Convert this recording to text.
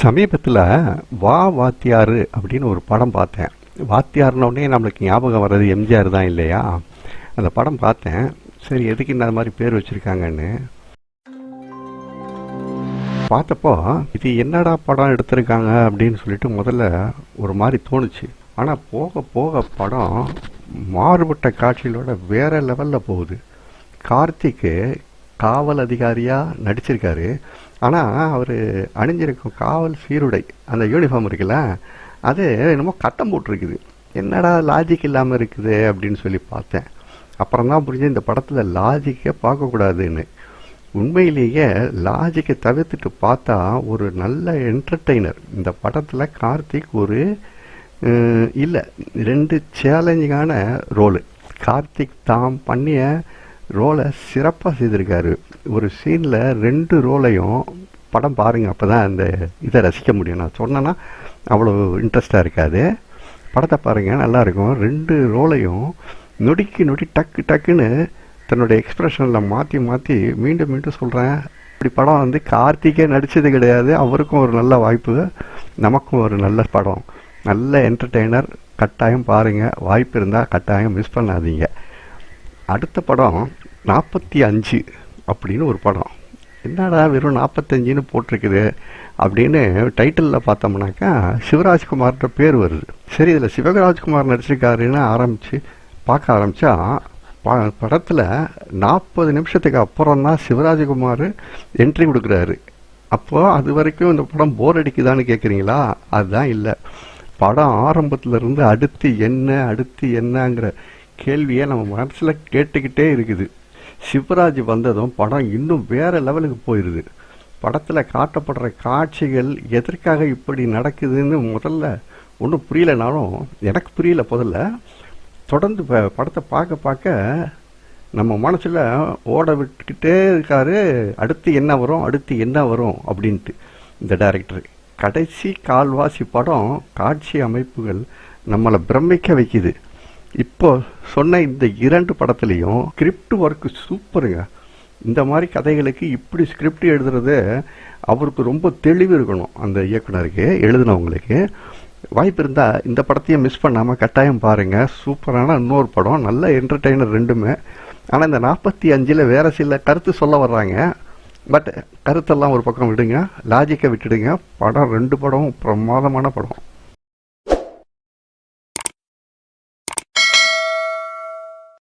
சமீபத்தில் வா வாத்தியார் அப்படின்னு ஒரு படம் பார்த்தேன். வாத்தியார்னோடனே நம்மளுக்கு ஞாபகம் வர்றது எம்ஜிஆர் தான் இல்லையா? அந்த படம் பார்த்தேன். சரி, எதுக்கு இந்த மாதிரி பேர் வச்சுருக்காங்கன்னு பார்த்தப்போ இது என்னடா படம் எடுத்திருக்காங்க அப்படின்னு சொல்லிட்டு முதல்ல ஒரு மாதிரி தோணுச்சு. ஆனால் போக போக படம் மாறுபட்ட காட்சிகளோட வேற லெவலில் போகுது. கார்த்திக்கு காவல் அதிகாரியாக நடிச்சிருக்காரு. ஆனால் அவர் அணிஞ்சிருக்கும் காவல் சீருடை, அந்த யூனிஃபார்ம் இருக்குல்ல, அது என்னமோ கட்டம் போட்டிருக்குது. என்னடா லாஜிக் இல்லாமல் இருக்குது அப்படின்னு சொல்லி பார்த்தேன். அப்புறம் தான் புரிஞ்சு இந்த படத்தில் லாஜிக்கை பார்க்கக்கூடாதுன்னு. உண்மையிலேயே லாஜிக்கை தவிர்த்துட்டு பார்த்தா ஒரு நல்ல என்டர்டெய்னர். இந்த படத்தில் கார்த்திக் ஒரு இல்லை, 2 சேலஞ்சிங்கான ரோலு. கார்த்திக் தாம் பண்ணிய ரோலை சிறப்பாக செய்திருக்காரு. ஒரு சீனில் 2 ரோலையும் படம் பாருங்கள், அப்போ தான் அந்த இதை ரசிக்க முடியும். நான் சொன்னேன்னா அவ்வளோ இன்ட்ரெஸ்டாக இருக்காது. படத்தை பாருங்கள், நல்லாயிருக்கும். 2 ரோலையும் நொடிக்கு நொடி டக்கு டக்குன்னு தன்னுடைய எக்ஸ்ப்ரெஷனில் மாற்றி மாற்றி மீண்டும் மீண்டும் சொல்கிறேன். இப்படி படம் கார்த்திகே நடித்தது கிடையாது. அவருக்கும் ஒரு நல்ல வாய்ப்பு, நமக்கும் ஒரு நல்ல படம், நல்ல என்டர்டெய்னர். கட்டாயம் பாருங்கள், வாய்ப்பு இருந்தால் கட்டாயம் மிஸ் பண்ணாதீங்க. அடுத்த படம் 45 அப்படின்னு ஒரு படம். என்னடா வெறும் 45ன்னு போட்டிருக்குது அப்படின்னு டைட்டிலில் பார்த்தோம்னாக்கா சிவராஜ்குமார்ன்ற பேர் வருது. சரி, இதில் சிவராஜ்குமார் நடிச்சிருக்காருன்னு பார்க்க ஆரம்பித்தா படத்தில் 40 நிமிஷத்துக்கு அப்புறம் தான் சிவராஜ்குமார் என்ட்ரி கொடுக்குறாரு. அப்போது அது வரைக்கும் இந்த படம் போர் அடிக்குதான்னு கேட்குறீங்களா? அதுதான் இல்லை. படம் ஆரம்பத்திலேருந்து அடுத்து என்னங்கிற கேள்வியை நம்ம மனசில் கேட்டுக்கிட்டே இருக்குது. சிவராஜ் வந்ததும் படம் இன்னும் வேறு லெவலுக்கு போயிடுது. படத்தில் காட்டப்படுற காட்சிகள் எதற்காக இப்படி நடக்குதுன்னு முதல்ல ஒன்றும் புரியலைனாலும், எனக்கு புரியல முதல்ல. தொடர்ந்து படத்தை பார்க்க நம்ம மனசில் ஓட விட்டுக்கிட்டே இருக்காரு. அடுத்து என்ன வரும் அப்படின்ட்டு இந்த டைரக்டர். கடைசி கால்வாசி படம் காட்சி அமைப்புகள் நம்மளை பிரமிக்க வைக்குது. இப்போ சொன்ன இந்த 2 படத்துலையும் ஸ்கிரிப்ட் ஒர்க்கு சூப்பருங்க. இந்த மாதிரி கதைகளுக்கு இப்படி ஸ்கிரிப்ட் எழுதுறது அவருக்கு ரொம்ப தெளிவு இருக்கணும். அந்த இயக்குனருக்கு, எழுதினவங்களுக்கு. வாய்ப்பு இருந்தால் இந்த படத்தையும் மிஸ் பண்ணாமல் கட்டாயம் பாருங்கள். சூப்பரான இன்னொரு படம், நல்ல என்டர்டெய்னர் ரெண்டுமே. ஆனால் இந்த 45ல் வேறு சில கருத்து சொல்ல வர்றாங்க. பட் கருத்தெல்லாம் ஒரு பக்கம் விடுங்க, லாஜிக்கை விட்டுடுங்க. படம் 2 படமும் பிரமாதமான படம்.